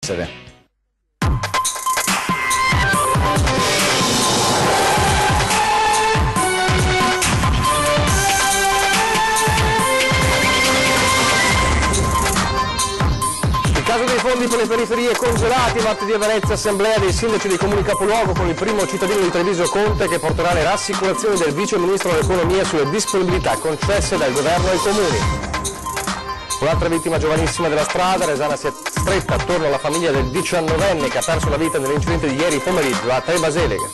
essere. Il caso dei fondi per le periferie congelati, martedì a Venezia, assemblea dei sindaci dei comuni capoluogo con il primo cittadino di Treviso Conte che porterà le rassicurazioni del vice ministro dell'economia sulle disponibilità concesse dal governo ai comuni. Un'altra vittima giovanissima della strada, Resana si è stretta attorno alla famiglia del 19enne che ha perso la vita nell'incidente di ieri pomeriggio a Tre Baseleghe.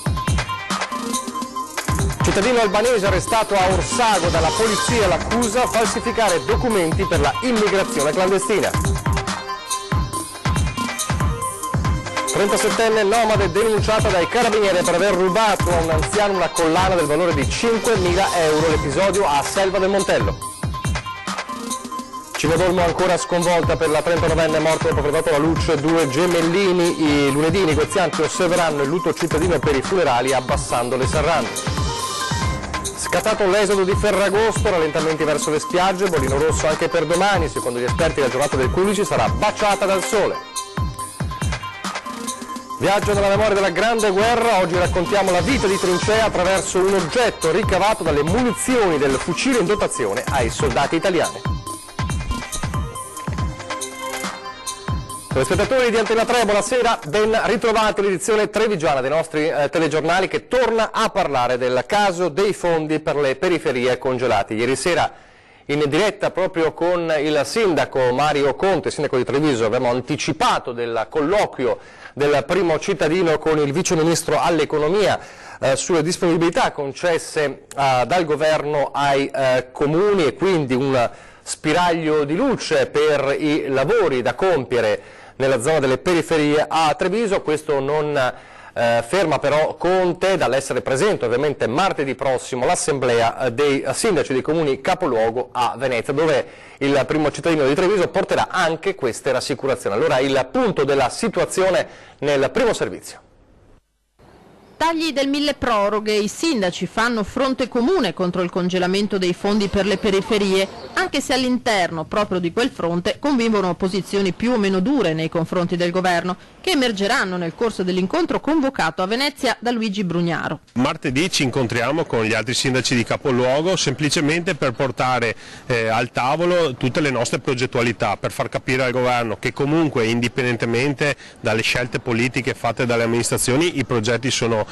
Cittadino albanese arrestato a Orsago dalla polizia, l'accusa falsificare documenti per la immigrazione clandestina. 37enne nomade denunciata dai carabinieri per aver rubato a un anziano una collana del valore di 5.000 euro, l'episodio a Selva del Montello. Cimodolmo ancora sconvolta per la 39enne morta dopo aver dato alla luce due gemellini. I lunedì i negozianti osserveranno il lutto cittadino per i funerali abbassando le serrande. Scattato l'esodo di Ferragosto, rallentamenti verso le spiagge, bollino rosso anche per domani, secondo gli esperti la giornata del 15 sarà baciata dal sole. Viaggio nella memoria della Grande Guerra, oggi raccontiamo la vita di trincea attraverso un oggetto ricavato dalle munizioni del fucile in dotazione ai soldati italiani. Telespettatori di Antena 3, buonasera, ben ritrovati all'edizione trevigiana dei nostri telegiornali che torna a parlare del caso dei fondi per le periferie congelati. Ieri sera in diretta proprio con il sindaco Mario Conte, sindaco di Treviso, abbiamo anticipato del colloquio del primo cittadino con il vice ministro all'economia sulle disponibilità concesse dal governo ai comuni e quindi un spiraglio di luce per i lavori da compiere nella zona delle periferie a Treviso. Questo non ferma però Conte dall'essere presente ovviamente martedì prossimo all'assemblea dei sindaci dei comuni capoluogo a Venezia, dove il primo cittadino di Treviso porterà anche queste rassicurazioni. Allora il punto della situazione nel primo servizio. Tagli del milleproroghe, i sindaci fanno fronte comune contro il congelamento dei fondi per le periferie, anche se all'interno proprio di quel fronte convivono posizioni più o meno dure nei confronti del governo, che emergeranno nel corso dell'incontro convocato a Venezia da Luigi Brugnaro. Martedì ci incontriamo con gli altri sindaci di capoluogo semplicemente per portare al tavolo tutte le nostre progettualità, per far capire al governo che comunque indipendentemente dalle scelte politiche fatte dalle amministrazioni i progetti sono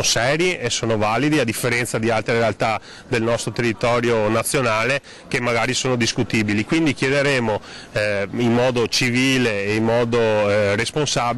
seri e sono validi, a differenza di altre realtà del nostro territorio nazionale che magari sono discutibili. Quindi chiederemo in modo civile e in modo responsabile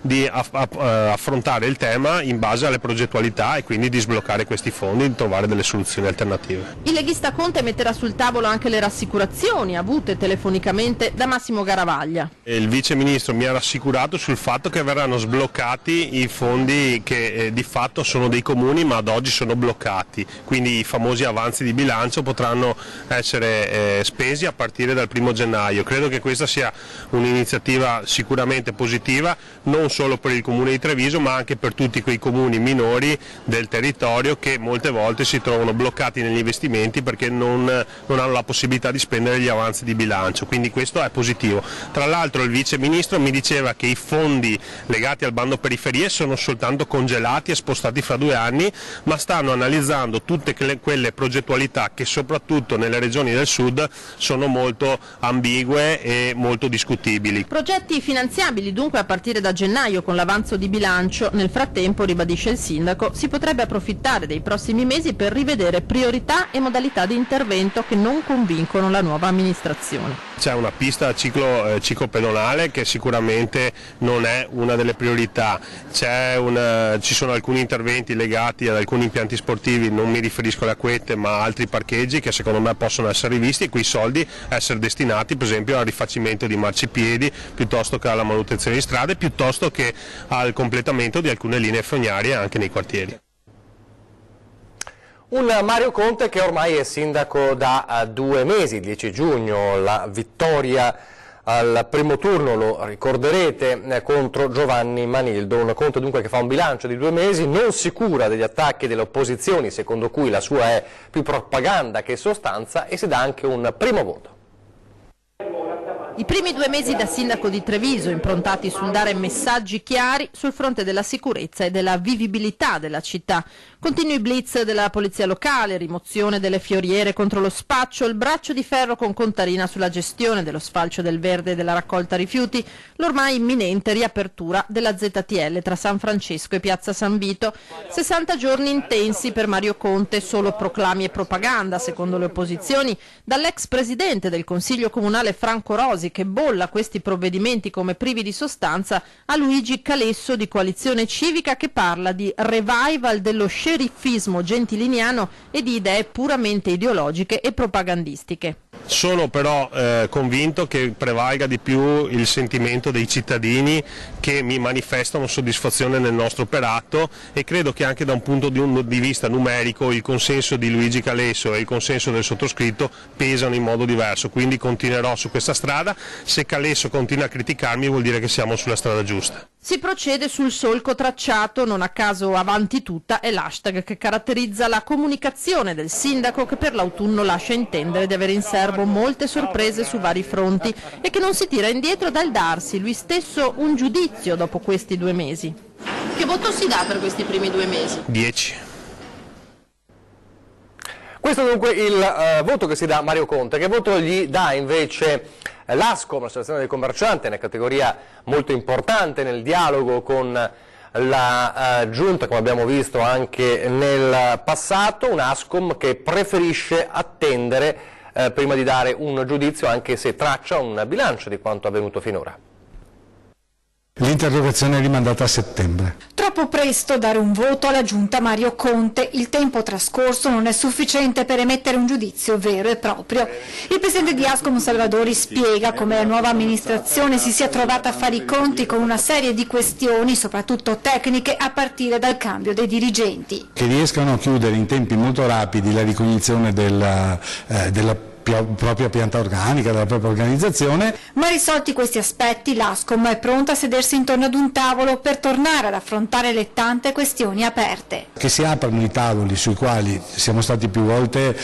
di affrontare il tema in base alle progettualità e quindi di sbloccare questi fondi e di trovare delle soluzioni alternative. Il leghista Conte metterà sul tavolo anche le rassicurazioni avute telefonicamente da Massimo Garavaglia. Il vice ministro mi ha rassicurato sul fatto che verranno sbloccati i fondi che di fatto sono dei comuni ma ad oggi sono bloccati, quindi i famosi avanzi di bilancio potranno essere spesi a partire dal 1° gennaio. Credo che questa sia un'iniziativa sicuramente positiva, non solo per il comune di Treviso ma anche per tutti quei comuni minori del territorio che molte volte si trovano bloccati negli investimenti perché non hanno la possibilità di spendere gli avanzi di bilancio, quindi questo è positivo. Tra l'altro il vice ministro mi diceva che i fondi legati al bando periferie sono soltanto congelati e spostati fra 2 anni, ma stanno analizzando tutte quelle progettualità che soprattutto nelle regioni del sud sono molto ambigue e molto discutibili. Progetti finanziabili dunque a partire da gennaio con l'avanzo di bilancio. Nel frattempo, ribadisce il sindaco, si potrebbe approfittare dei prossimi mesi per rivedere priorità e modalità di intervento che non convincono la nuova amministrazione. C'è una pista ciclopedonale che sicuramente non è una delle priorità, ci sono alcuni interventi legati ad alcuni impianti sportivi, non mi riferisco alle acquette ma a altri parcheggi che secondo me possono essere rivisti e quei soldi essere destinati per esempio al rifacimento di marciapiedi piuttosto che alla manutenzione di strade, piuttosto che al completamento di alcune linee fognarie anche nei quartieri. Un Mario Conte che ormai è sindaco da 2 mesi, il 10 giugno, la vittoria al primo turno, lo ricorderete, contro Giovanni Manildo. Un Conte dunque che fa un bilancio di 2 mesi, non si cura degli attacchi delle opposizioni, secondo cui la sua è più propaganda che sostanza, e si dà anche un primo voto. I primi 2 mesi da sindaco di Treviso, improntati sul dare messaggi chiari sul fronte della sicurezza e della vivibilità della città. Continui blitz della polizia locale, rimozione delle fioriere contro lo spaccio, il braccio di ferro con Contarina sulla gestione dello sfalcio del verde e della raccolta rifiuti, l'ormai imminente riapertura della ZTL tra San Francesco e Piazza San Vito. 60 giorni intensi per Mario Conte, solo proclami e propaganda, secondo le opposizioni, dall'ex presidente del Consiglio Comunale Franco Rosi, che bolla questi provvedimenti come privi di sostanza, a Luigi Calesso di Coalizione Civica, che parla di revival dello sceriffismo gentiliniano e di idee puramente ideologiche e propagandistiche. Sono però convinto che prevalga di più il sentimento dei cittadini che mi manifestano soddisfazione nel nostro operato, e credo che anche da un punto di vista numerico il consenso di Luigi Calesso e il consenso del sottoscritto pesano in modo diverso, quindi continuerò su questa strada. Se Calesso continua a criticarmi vuol dire che siamo sulla strada giusta. Si procede sul solco tracciato, non a caso Avanti Tutta è l'hashtag che caratterizza la comunicazione del sindaco, che per l'autunno lascia intendere di avere in serbo molte sorprese su vari fronti e che non si tira indietro dal darsi lui stesso un giudizio dopo questi 2 mesi. Che voto si dà per questi primi 2 mesi? 10. Questo dunque il voto che si dà a Mario Conte. Che voto gli dà invece l'Ascom, l'associazione dei commercianti, una categoria molto importante nel dialogo con la Giunta, come abbiamo visto anche nel passato, un Ascom che preferisce attendere prima di dare un giudizio, anche se traccia un bilancio di quanto avvenuto finora. L'interrogazione è rimandata a settembre. Troppo presto dare un voto alla Giunta Mario Conte. Il tempo trascorso non è sufficiente per emettere un giudizio vero e proprio. Il presidente di Ascom Salvadori spiega come la nuova amministrazione si sia trovata a fare i conti con una serie di questioni, soprattutto tecniche, a partire dal cambio dei dirigenti. Che riescano a chiudere in tempi molto rapidi la ricognizione della propria pianta organica, della propria organizzazione. Ma risolti questi aspetti, l'Ascom è pronta a sedersi intorno ad un tavolo per tornare ad affrontare le tante questioni aperte. Che si aprano i tavoli sui quali siamo stati più volte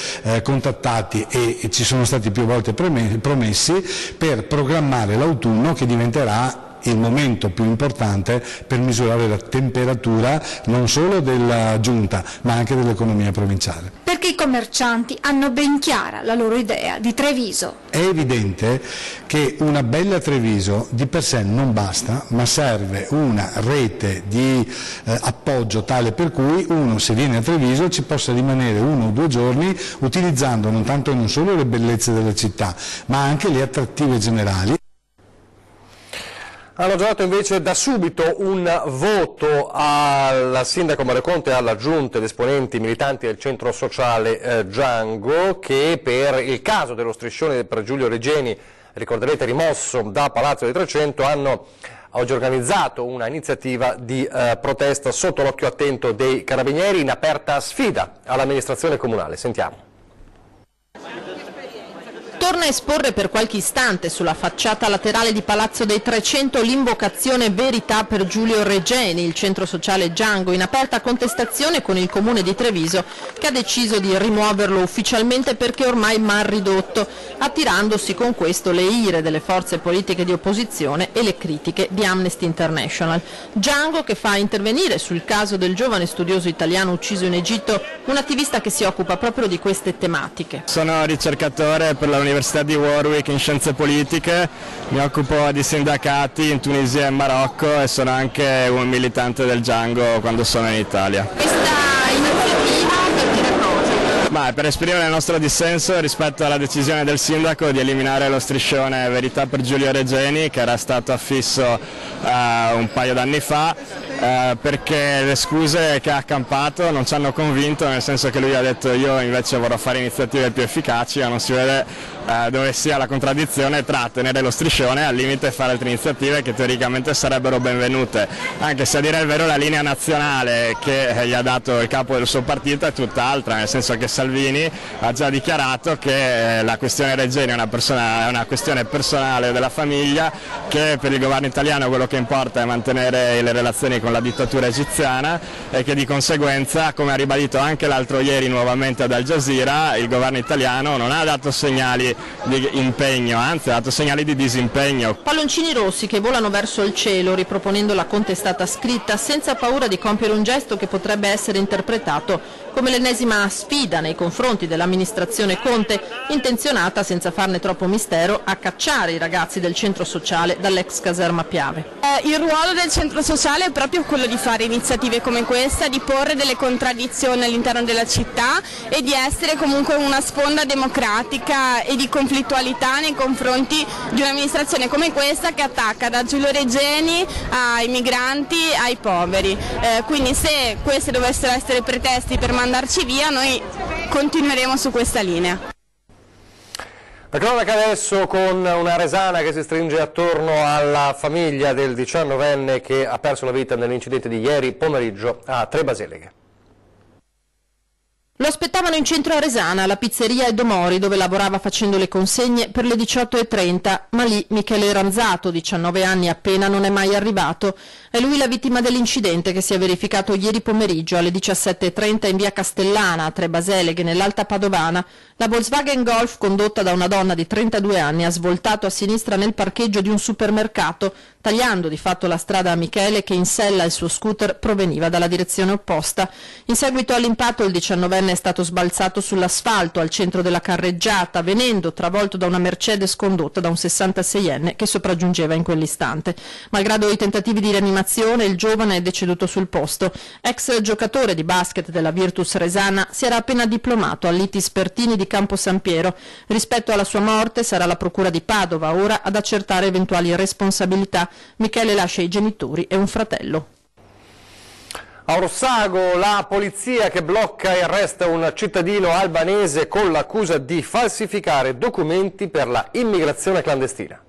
contattati e ci sono stati più volte promessi, per programmare l'autunno, che diventerà il momento più importante per misurare la temperatura non solo della Giunta ma anche dell'economia provinciale. Perché i commercianti hanno ben chiara la loro idea di Treviso. È evidente che una bella Treviso di per sé non basta, ma serve una rete di appoggio tale per cui uno, se viene a Treviso, ci possa rimanere 1 o 2 giorni utilizzando non tanto e non solo le bellezze della città ma anche le attrattive generali. Hanno già dato invece da subito un voto al sindaco Mario Conte e alla giunta ed esponenti militanti del centro sociale Django, che per il caso dello striscione per Giulio Regeni, ricorderete rimosso da Palazzo dei 300, hanno oggi organizzato una iniziativa di protesta sotto l'occhio attento dei carabinieri, in aperta sfida all'amministrazione comunale. Sentiamo. Torna a esporre per qualche istante sulla facciata laterale di Palazzo dei 300 l'invocazione Verità per Giulio Regeni, il centro sociale Django, in aperta contestazione con il comune di Treviso, che ha deciso di rimuoverlo ufficialmente perché ormai mal ridotto, attirandosi con questo le ire delle forze politiche di opposizione e le critiche di Amnesty International. Django, che fa intervenire sul caso del giovane studioso italiano ucciso in Egitto un attivista che si occupa proprio di queste tematiche. Sono ricercatore per l'Università di Warwick in scienze politiche, mi occupo di sindacati in Tunisia e in Marocco e sono anche un militante del Django quando sono in Italia. Questa iniziativa per dire cosa? Ma per esprimere il nostro dissenso rispetto alla decisione del sindaco di eliminare lo striscione Verità per Giulio Regeni, che era stato affisso un paio d'anni fa, perché le scuse che ha accampato non ci hanno convinto, nel senso che lui ha detto io invece vorrò fare iniziative più efficaci, ma non si vede dove sia la contraddizione tra tenere lo striscione e al limite fare altre iniziative che teoricamente sarebbero benvenute, anche se a dire il vero la linea nazionale che gli ha dato il capo del suo partito è tutt'altra, nel senso che Salvini ha già dichiarato che la questione Regeni è una questione personale della famiglia, che per il governo italiano quello che importa è mantenere le relazioni con con la dittatura egiziana e che di conseguenza, come ha ribadito anche l'altro ieri nuovamente ad Al Jazeera, il governo italiano non ha dato segnali di impegno, anzi ha dato segnali di disimpegno. Palloncini rossi che volano verso il cielo riproponendo la contestata scritta senza paura di compiere un gesto che potrebbe essere interpretato come l'ennesima sfida nei confronti dell'amministrazione Conte, intenzionata, senza farne troppo mistero, a cacciare i ragazzi del centro sociale dall'ex caserma Piave. Il ruolo del centro sociale è proprio quello di fare iniziative come questa, di porre delle contraddizioni all'interno della città e di essere comunque una sponda democratica e di conflittualità nei confronti di un'amministrazione come questa che attacca da Giulio Regeni ai migranti ai poveri. Quindi se questi dovessero essere pretesti per mandarci via, noi continueremo su questa linea. La cronaca adesso con una resana che si stringe attorno alla famiglia del 19enne che ha perso la vita nell'incidente di ieri pomeriggio a Tre Baseleghe. Lo aspettavano in centro a Resana, alla pizzeria Edo Mori, dove lavorava facendo le consegne per le 18:30, ma lì Michele Ranzato, 19 anni appena, non è mai arrivato. È lui la vittima dell'incidente che si è verificato ieri pomeriggio alle 17:30 in via Castellana, a Tre Baseleghe, nell'Alta Padovana. La Volkswagen Golf, condotta da una donna di 32 anni, ha svoltato a sinistra nel parcheggio di un supermercato, tagliando di fatto la strada a Michele che in sella il suo scooter proveniva dalla direzione opposta. In seguito all'impatto il 19enne è stato sbalzato sull'asfalto al centro della carreggiata, venendo travolto da una Mercedes condotta da un 66enne che sopraggiungeva in quell'istante. Malgrado i tentativi di rianimazione, il giovane è deceduto sul posto. Ex giocatore di basket della Virtus Resana, si era appena diplomato all'ITIS Pertini di Campo San Piero. Rispetto alla sua morte sarà la procura di Padova ora ad accertare eventuali responsabilità. Michele lascia i genitori e un fratello. A Orsago la polizia che blocca e arresta un cittadino albanese con l'accusa di falsificare documenti per la immigrazione clandestina.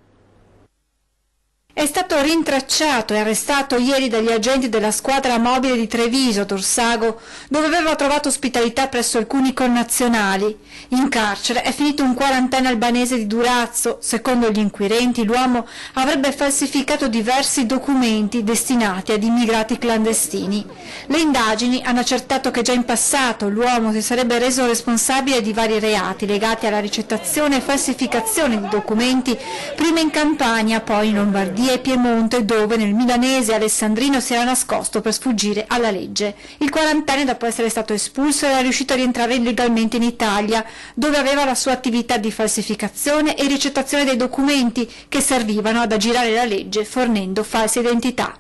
È stato rintracciato e arrestato ieri dagli agenti della squadra mobile di Treviso, ad Orsago, dove aveva trovato ospitalità presso alcuni connazionali. In carcere è finito un quarantenne albanese di Durazzo. Secondo gli inquirenti, l'uomo avrebbe falsificato diversi documenti destinati ad immigrati clandestini. Le indagini hanno accertato che già in passato l'uomo si sarebbe reso responsabile di vari reati legati alla ricettazione e falsificazione di documenti, prima in Campania, poi in Lombardia e Piemonte, dove nel milanese Alessandrino si era nascosto per sfuggire alla legge. Il quarantenne, dopo essere stato espulso, era riuscito a rientrare illegalmente in Italia, dove aveva la sua attività di falsificazione e ricettazione dei documenti che servivano ad aggirare la legge fornendo false identità.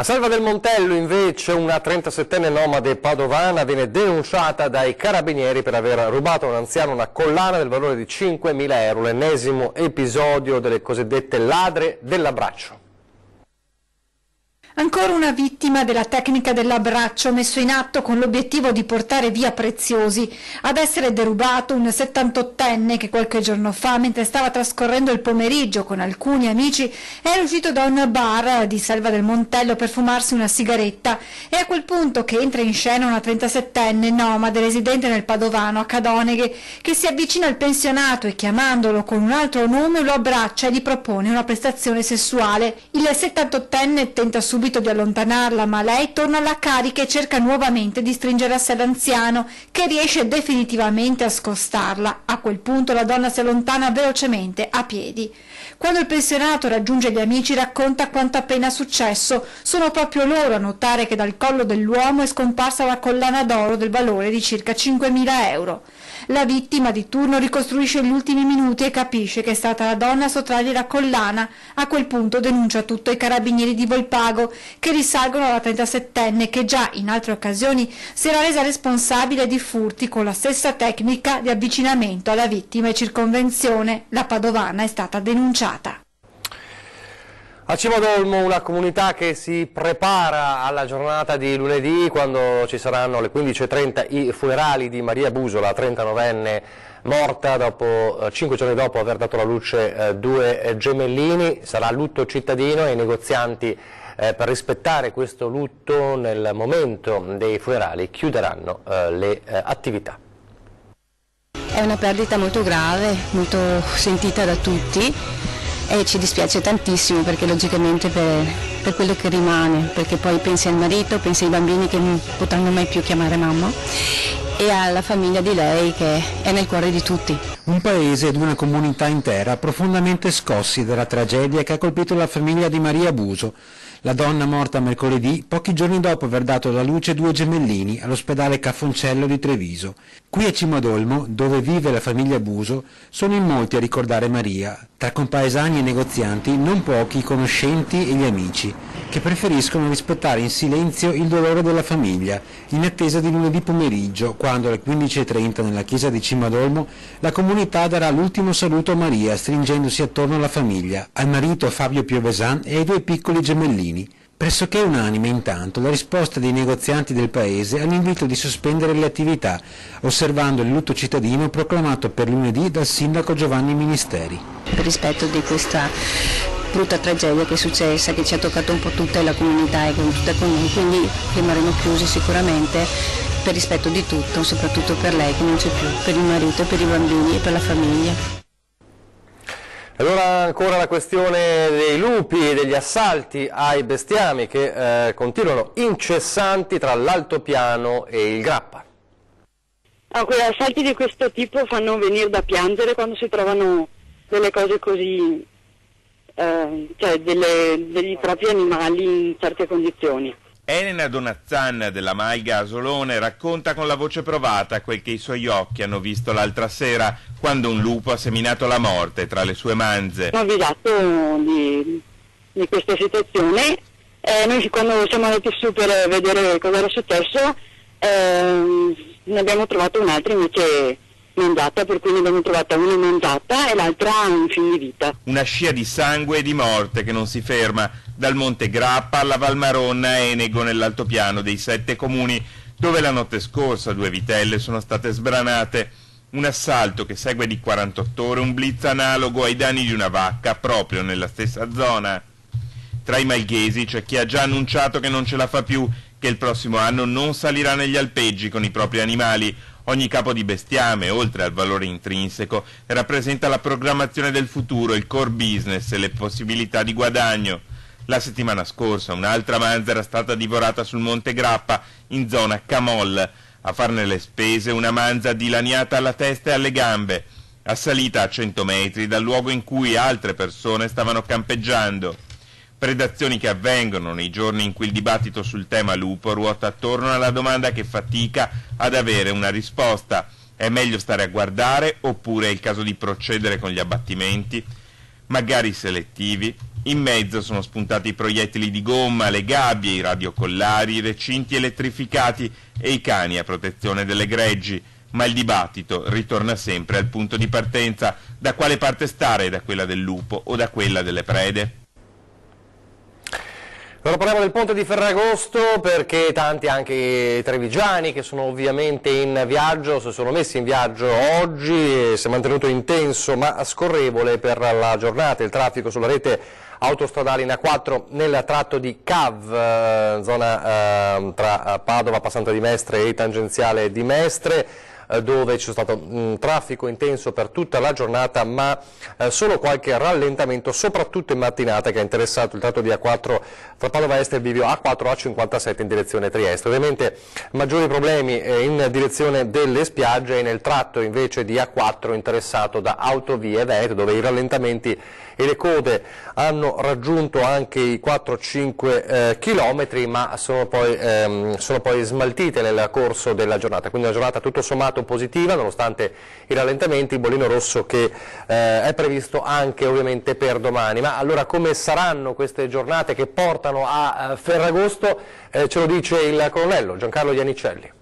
A Selva del Montello invece una 37enne nomade padovana viene denunciata dai carabinieri per aver rubato a un anziano una collana del valore di 5.000 euro, l'ennesimo episodio delle cosiddette ladre dell'abbraccio. Ancora una vittima della tecnica dell'abbraccio messo in atto con l'obiettivo di portare via preziosi. Ad essere derubato un 78enne che qualche giorno fa, mentre stava trascorrendo il pomeriggio con alcuni amici, era uscito da un bar di Selva del Montello per fumarsi una sigaretta. È a quel punto che entra in scena una 37enne nomade residente nel Padovano, a Cadoneghe, che si avvicina al pensionato e chiamandolo con un altro nome lo abbraccia e gli propone una prestazione sessuale. Il 78enne tenta subito di allontanarla, ma lei torna alla carica e cerca nuovamente di stringere a sé l'anziano, che riesce definitivamente a scostarla. A quel punto la donna si allontana velocemente a piedi. Quando il pensionato raggiunge gli amici racconta quanto appena successo. Sono proprio loro a notare che dal collo dell'uomo è scomparsa la collana d'oro del valore di circa 5.000 euro. La vittima di turno ricostruisce gli ultimi minuti e capisce che è stata la donna a sottrargli la collana. A quel punto denuncia tutto ai carabinieri di Volpago, che risalgono alla 37enne che già in altre occasioni si era resa responsabile di furti con la stessa tecnica di avvicinamento alla vittima e circonvenzione. La padovana è stata denunciata. A Cima d'Olmo una comunità che si prepara alla giornata di lunedì, quando ci saranno alle 15:30 i funerali di Maria Busola, 39enne morta 5 giorni dopo aver dato alla luce 2 gemellini. Sarà lutto cittadino e i negozianti per rispettare questo lutto nel momento dei funerali chiuderanno le attività. È una perdita molto grave, molto sentita da tutti. e ci dispiace tantissimo perché logicamente per quello che rimane, perché poi pensi al marito, pensi ai bambini che non potranno mai più chiamare mamma e alla famiglia di lei che è nel cuore di tutti. Un paese ed una comunità intera profondamente scossi dalla tragedia che ha colpito la famiglia di Maria Buso. La donna morta mercoledì, pochi giorni dopo aver dato alla luce 2 gemellini all'ospedale Caffoncello di Treviso. Qui a Cimodolmo, dove vive la famiglia Buso, sono in molti a ricordare Maria, tra compaesani e negozianti, non pochi i conoscenti e gli amici, che preferiscono rispettare in silenzio il dolore della famiglia, in attesa di lunedì pomeriggio, quando alle 15:30 nella chiesa di Cimodolmo la comunità darà l'ultimo saluto a Maria, stringendosi attorno alla famiglia, al marito Fabio Piovesan e ai 2 piccoli gemellini. Pressoché unanime intanto la risposta dei negozianti del paese all'invito di sospendere le attività, osservando il lutto cittadino proclamato per lunedì dal sindaco Giovanni Ministeri. Per rispetto di questa brutta tragedia che è successa, che ci ha toccato un po' tutta la comunità e tutta con noi, quindi rimarremo chiusi sicuramente per rispetto di tutto, soprattutto per lei che non c'è più, per il marito, per i bambini e per la famiglia. Allora ancora la questione dei lupi e degli assalti ai bestiami che continuano incessanti tra l'altopiano e il Grappa. Quegli assalti di questo tipo fanno venire da piangere quando si trovano delle cose così, cioè degli propri animali in certe condizioni. Elena Donazzan della Maiga Asolone racconta con la voce provata quel che i suoi occhi hanno visto l'altra sera quando un lupo ha seminato la morte tra le sue manze. Ho avvisato di questa situazione, noi quando siamo andati su per vedere cosa era successo ne abbiamo trovato un'altra invece mangiata, per cui ne abbiamo trovata una mangiata e l'altra in fin di vita. Una scia di sangue e di morte che non si ferma, dal Monte Grappa alla Valmaronna a Enego nell'altopiano dei 7 comuni, dove la notte scorsa 2 vitelle sono state sbranate. Un assalto che segue di 48 ore un blitz analogo ai danni di una vacca proprio nella stessa zona. Tra i malghesi c'è chi ha già annunciato che non ce la fa più, che il prossimo anno non salirà negli alpeggi con i propri animali. Ogni capo di bestiame, oltre al valore intrinseco, rappresenta la programmazione del futuro, il core business e le possibilità di guadagno. La settimana scorsa un'altra manza era stata divorata sul Monte Grappa, in zona Camol. A farne le spese una manza dilaniata alla testa e alle gambe, assalita a 100 metri dal luogo in cui altre persone stavano campeggiando. Predazioni che avvengono nei giorni in cui il dibattito sul tema lupo ruota attorno alla domanda che fatica ad avere una risposta. È meglio stare a guardare oppure è il caso di procedere con gli abbattimenti? Magari selettivi. In mezzo sono spuntati i proiettili di gomma, le gabbie, i radiocollari, i recinti elettrificati e i cani a protezione delle greggi. Ma il dibattito ritorna sempre al punto di partenza: da quale parte stare, da quella del lupo o da quella delle prede? Ora parliamo del ponte di Ferragosto perché tanti anche i trevigiani che sono ovviamente in viaggio si sono messi in viaggio oggi e si è mantenuto intenso ma scorrevole per la giornata il traffico sulla rete autostradale in A4 nel tratto di Cav, zona tra Padova, Passante di Mestre e tangenziale di Mestre, dove c'è stato un traffico intenso per tutta la giornata, ma solo qualche rallentamento, soprattutto in mattinata, che ha interessato il tratto di A4 tra Padova Est e il bivio A4 A57 in direzione Trieste. Ovviamente maggiori problemi in direzione delle spiagge e nel tratto invece di A4 interessato da Autovie Veneto, dove i rallentamenti e le code hanno raggiunto anche i 4-5 chilometri, ma sono poi smaltite nel corso della giornata, quindi una giornata tutto sommato positiva nonostante i rallentamenti, il bollino rosso che è previsto anche ovviamente per domani. Ma allora come saranno queste giornate che portano a Ferragosto? Ce lo dice il colonnello Giancarlo Iannicelli.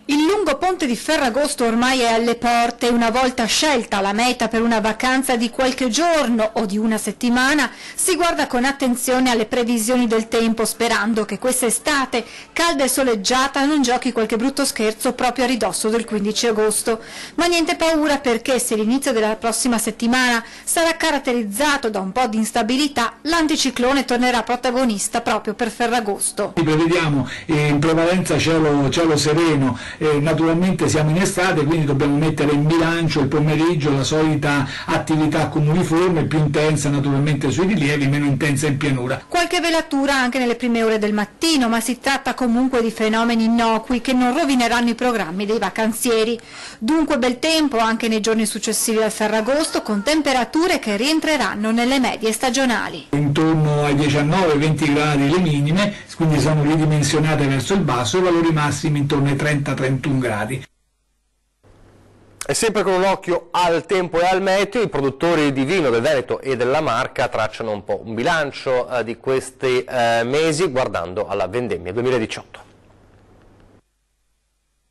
Il lungo ponte di Ferragosto ormai è alle porte. Una volta scelta la meta per una vacanza di qualche giorno o di una settimana, si guarda con attenzione alle previsioni del tempo, sperando che quest'estate, calda e soleggiata, non giochi qualche brutto scherzo proprio a ridosso del 15 agosto. Ma niente paura, perché se l'inizio della prossima settimana sarà caratterizzato da un po' di instabilità, l'anticiclone tornerà protagonista proprio per Ferragosto. Prevediamo in prevalenza cielo sereno naturalmente siamo in estate, quindi dobbiamo mettere in bilancio il pomeriggio la solita attività cumuliforme, più intensa naturalmente sui rilievi, meno intensa in pianura. Qualche velatura anche nelle prime ore del mattino, ma si tratta comunque di fenomeni innocui che non rovineranno i programmi dei vacanzieri. Dunque bel tempo anche nei giorni successivi al Ferragosto, con temperature che rientreranno nelle medie stagionali. Intorno ai 19-20 gradi le minime, quindi sono ridimensionate verso il basso, e valori massimi intorno ai 30-31 gradi. E sempre con un occhio al tempo e al meteo, i produttori di vino del Veneto e della Marca tracciano un po' un bilancio di questi mesi guardando alla vendemmia 2018.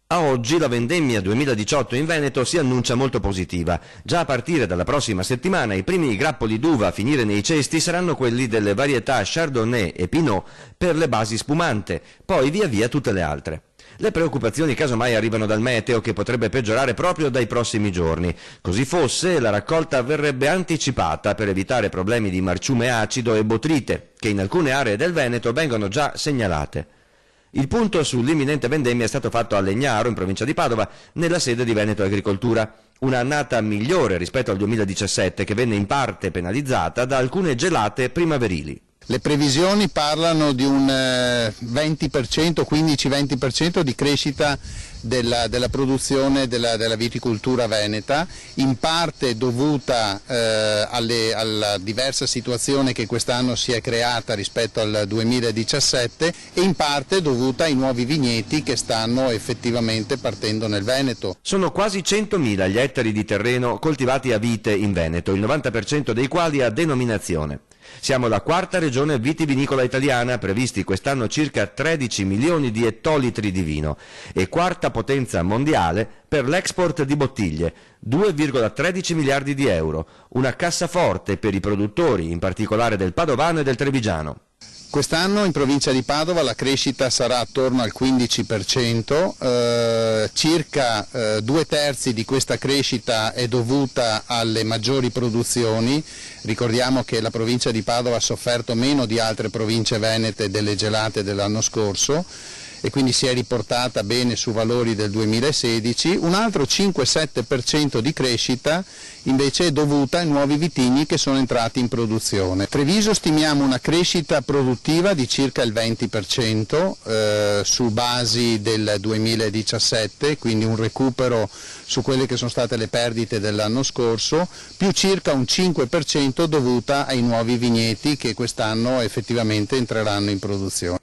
A oggi la vendemmia 2018 in Veneto si annuncia molto positiva. Già a partire dalla prossima settimana i primi grappoli d'uva a finire nei cesti saranno quelli delle varietà Chardonnay e Pinot per le basi spumante, poi via via tutte le altre. Le preoccupazioni casomai arrivano dal meteo, che potrebbe peggiorare proprio dai prossimi giorni. Così fosse, la raccolta verrebbe anticipata per evitare problemi di marciume acido e botrite, che in alcune aree del Veneto vengono già segnalate. Il punto sull'imminente vendemmia è stato fatto a Legnaro, in provincia di Padova, nella sede di Veneto Agricoltura. Un'annata migliore rispetto al 2017, che venne in parte penalizzata da alcune gelate primaverili. Le previsioni parlano di un 20%, 15-20% di crescita della produzione della viticoltura veneta, in parte dovuta alla diversa situazione che quest'anno si è creata rispetto al 2017 e in parte dovuta ai nuovi vigneti che stanno effettivamente partendo nel Veneto. Sono quasi 100.000 gli ettari di terreno coltivati a vite in Veneto, il 90% dei quali a denominazione. Siamo la quarta regione vitivinicola italiana, previsti quest'anno circa 13 milioni di ettolitri di vino, e quarta potenza mondiale per l'export di bottiglie, 2,13 miliardi di euro, una cassaforte per i produttori, in particolare del padovano e del trevigiano. Quest'anno in provincia di Padova la crescita sarà attorno al 15%, circa 2/3 di questa crescita è dovuta alle maggiori produzioni. Ricordiamo che la provincia di Padova ha sofferto meno di altre province venete delle gelate dell'anno scorso e quindi si è riportata bene su valori del 2016, un altro 5-7% di crescita invece è dovuta ai nuovi vitigni che sono entrati in produzione. Treviso stimiamo una crescita produttiva di circa il 20% su basi del 2017, quindi un recupero su quelle che sono state le perdite dell'anno scorso, più circa un 5% dovuta ai nuovi vigneti che quest'anno effettivamente entreranno in produzione.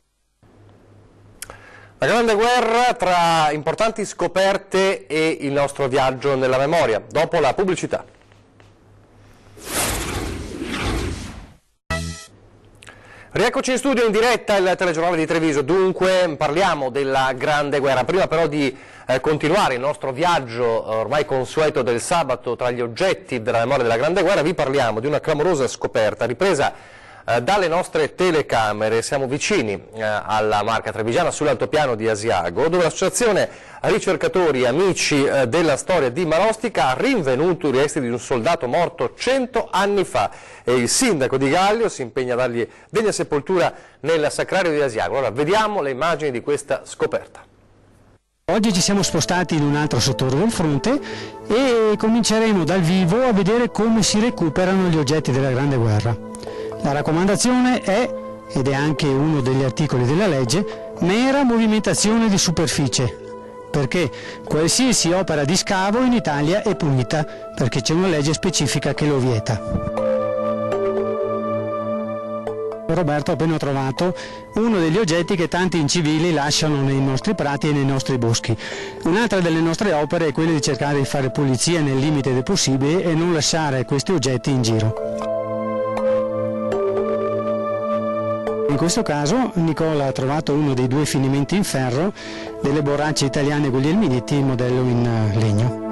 La Grande Guerra, tra importanti scoperte e il nostro viaggio nella memoria, dopo la pubblicità. Rieccoci in studio in diretta, il telegiornale di Treviso. Dunque parliamo della Grande Guerra. Prima però di continuare il nostro viaggio ormai consueto del sabato tra gli oggetti della memoria della Grande Guerra, vi parliamo di una clamorosa scoperta ripresa dalle nostre telecamere. Siamo vicini alla Marca trevigiana, sull'altopiano di Asiago, dove l'associazione ricercatori amici della storia di Marostica ha rinvenuto i resti di un soldato morto 100 anni fa e il sindaco di Gallio si impegna a dargli degna sepoltura nel sacrario di Asiago. Allora vediamo le immagini di questa scoperta. Oggi ci siamo spostati in un altro settore del fronte e cominceremo dal vivo a vedere come si recuperano gli oggetti della Grande Guerra. La raccomandazione è, ed è anche uno degli articoli della legge, mera movimentazione di superficie, perché qualsiasi opera di scavo in Italia è punita, perché c'è una legge specifica che lo vieta. Roberto ha appena trovato uno degli oggetti che tanti incivili lasciano nei nostri prati e nei nostri boschi. Un'altra delle nostre opere è quella di cercare di fare pulizia nel limite del possibile e non lasciare questi oggetti in giro. In questo caso Nicola ha trovato uno dei due finimenti in ferro delle borracce italiane Guglielminetti, modello in legno.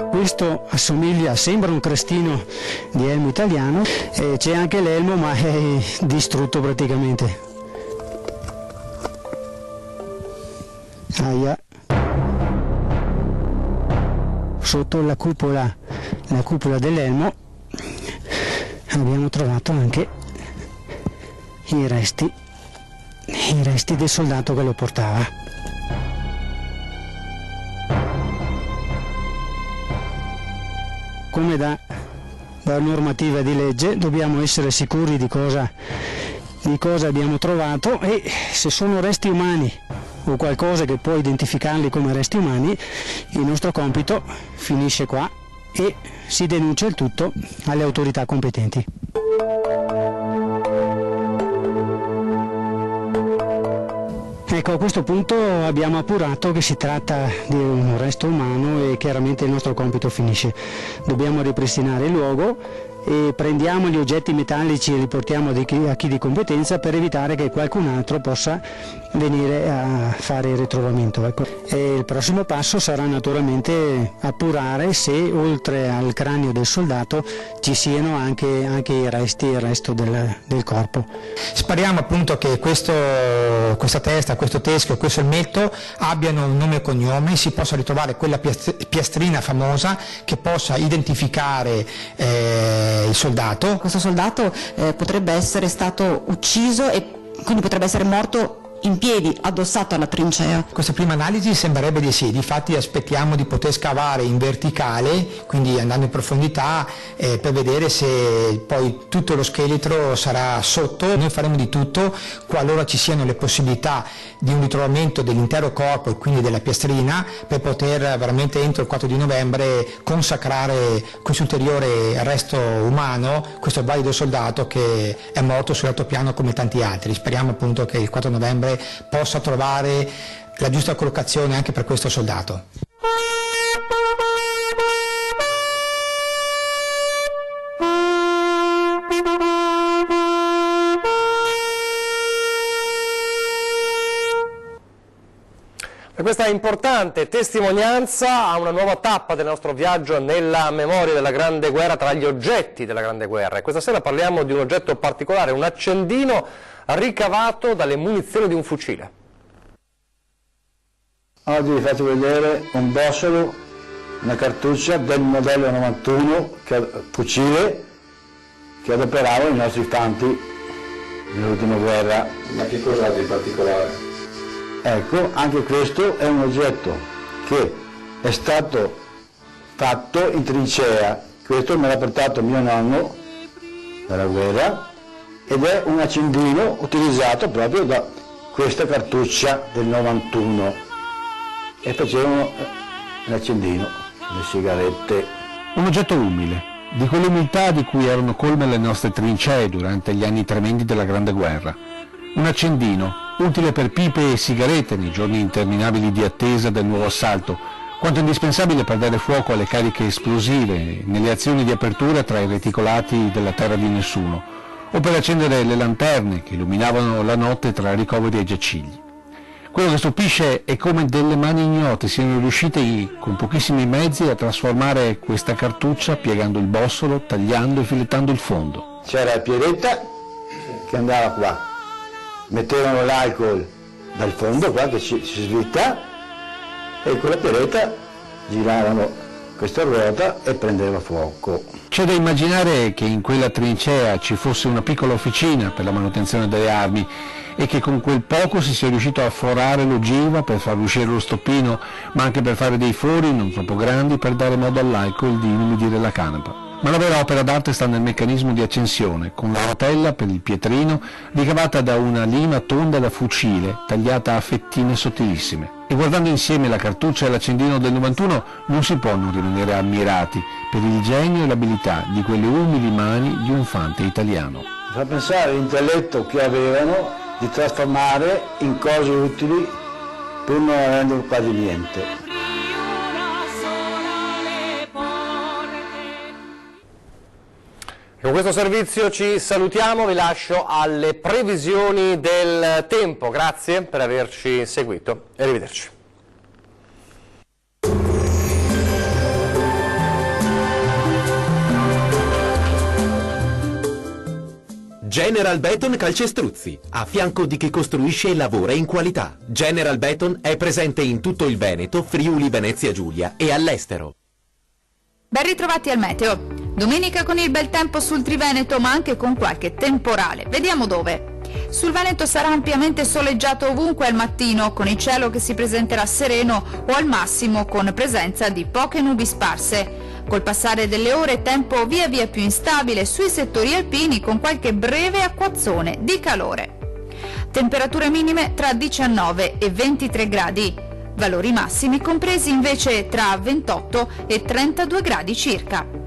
Questo assomiglia, sembra un crestino di elmo italiano, c'è anche l'elmo ma è distrutto praticamente. Aia. Sotto la cupola dell'elmo abbiamo trovato anche i resti i resti del soldato che lo portava. Come da normativa di legge dobbiamo essere sicuri di cosa abbiamo trovato, e se sono resti umani o qualcosa che può identificarli come resti umani, il nostro compito finisce qua e si denuncia il tutto alle autorità competenti. Ecco, a questo punto abbiamo appurato che si tratta di un resto umano e chiaramente il nostro compito finisce. Dobbiamo ripristinare il luogo e prendiamo gli oggetti metallici e li portiamo a chi di competenza per evitare che qualcun altro possa venire a fare il ritrovamento. Ecco. E il prossimo passo sarà naturalmente appurare se oltre al cranio del soldato ci siano anche i resti, il resto del corpo. Speriamo appunto che questa testa, questo teschio, questo elmetto abbiano un nome e cognome, si possa ritrovare quella piastrina famosa che possa identificare il soldato. Questo soldato potrebbe essere stato ucciso e quindi potrebbe essere morto in piedi, addossato alla trincea. Questa prima analisi sembrerebbe di sì, difatti aspettiamo di poter scavare in verticale, quindi andando in profondità per vedere se poi tutto lo scheletro sarà sotto. Noi faremo di tutto qualora ci siano le possibilità di un ritrovamento dell'intero corpo e quindi della piastrina per poter veramente entro il 4 di novembre consacrare questo ulteriore resto umano, questo valido soldato che è morto sull'altopiano come tanti altri. Speriamo appunto che il 4 novembre possa trovare la giusta collocazione anche per questo soldato. Per questa importante testimonianza a una nuova tappa del nostro viaggio nella memoria della Grande Guerra, tra gli oggetti della Grande Guerra. E questa sera parliamo di un oggetto particolare, un accendino ricavato dalle munizioni di un fucile. Oggi vi faccio vedere un bossolo, una cartuccia del modello 91 fucile che adoperavano i nostri tanti nell'ultima guerra. Ma che cos'ha di particolare? Ecco, anche questo è un oggetto che è stato fatto in trincea. Questo me l'ha portato mio nonno dalla guerra ed è un accendino utilizzato proprio da questa cartuccia del 91 e facevano l'accendino, le sigarette. Un oggetto umile, di quell'umiltà di cui erano colme le nostre trincee durante gli anni tremendi della Grande Guerra. Un accendino, utile per pipe e sigarette nei giorni interminabili di attesa del nuovo assalto, quanto indispensabile per dare fuoco alle cariche esplosive nelle azioni di apertura tra i reticolati della terra di nessuno, o per accendere le lanterne che illuminavano la notte tra ricoveri e giacigli. Quello che stupisce è come delle mani ignote siano riuscite con pochissimi mezzi a trasformare questa cartuccia piegando il bossolo, tagliando e filettando il fondo. C'era la pieretta che andava qua, mettevano l'alcol dal fondo qua che si svitta e con la pieretta giravano questa ruota e prendeva fuoco. C'è da immaginare che in quella trincea ci fosse una piccola officina per la manutenzione delle armi e che con quel poco si sia riuscito a forare l'ogiva per far uscire lo stoppino, ma anche per fare dei fori non troppo grandi per dare modo all'alcol di inumidire la canapa. Ma la vera opera d'arte sta nel meccanismo di accensione, con la rotella per il pietrino ricavata da una lima tonda da fucile, tagliata a fettine sottilissime. E guardando insieme la cartuccia e l'accendino del 91 non si può non rimanere ammirati per il genio e l'abilità di quelle umili mani di un fante italiano. Fa pensare all'intelletto che avevano di trasformare in cose utili pur non avendo quasi niente. Con questo servizio ci salutiamo, vi lascio alle previsioni del tempo. Grazie per averci seguito e arrivederci. General Beton Calcestruzzi, a fianco di chi costruisce e lavora in qualità. General Beton è presente in tutto il Veneto, Friuli, Venezia Giulia e all'estero. Ben ritrovati al meteo. Domenica con il bel tempo sul Triveneto, ma anche con qualche temporale. Vediamo dove. Sul Veneto sarà ampiamente soleggiato ovunque al mattino, con il cielo che si presenterà sereno o al massimo con presenza di poche nubi sparse. Col passare delle ore tempo via via più instabile sui settori alpini con qualche breve acquazzone di calore. Temperature minime tra 19 e 23 gradi, valori massimi compresi invece tra 28 e 32 gradi circa.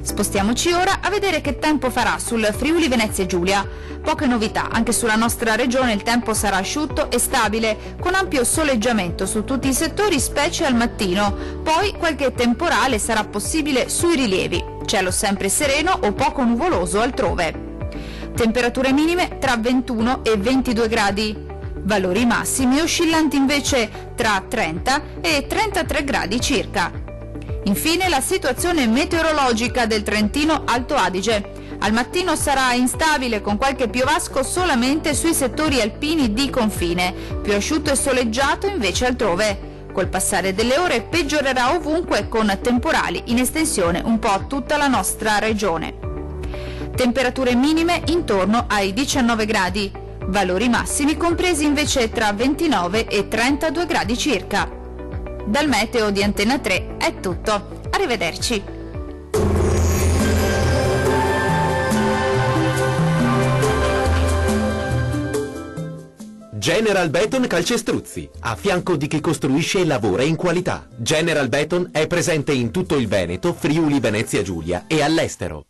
Spostiamoci ora a vedere che tempo farà sul Friuli Venezia Giulia. Poche novità, anche sulla nostra regione il tempo sarà asciutto e stabile, con ampio soleggiamento su tutti i settori, specie al mattino. Poi qualche temporale sarà possibile sui rilievi, cielo sempre sereno o poco nuvoloso altrove. Temperature minime tra 21 e 22 gradi, valori massimi oscillanti invece tra 30 e 33 gradi circa. Infine la situazione meteorologica del Trentino Alto Adige. Al mattino sarà instabile con qualche piovasco solamente sui settori alpini di confine, più asciutto e soleggiato invece altrove. Col passare delle ore peggiorerà ovunque con temporali in estensione un po' tutta la nostra regione. Temperature minime intorno ai 19 gradi, valori massimi compresi invece tra 29 e 32 gradi circa. Dal meteo di Antena 3 è tutto. Arrivederci. General Beton Calcestruzzi, a fianco di chi costruisce e lavora in qualità. General Beton è presente in tutto il Veneto, Friuli Venezia Giulia e all'estero.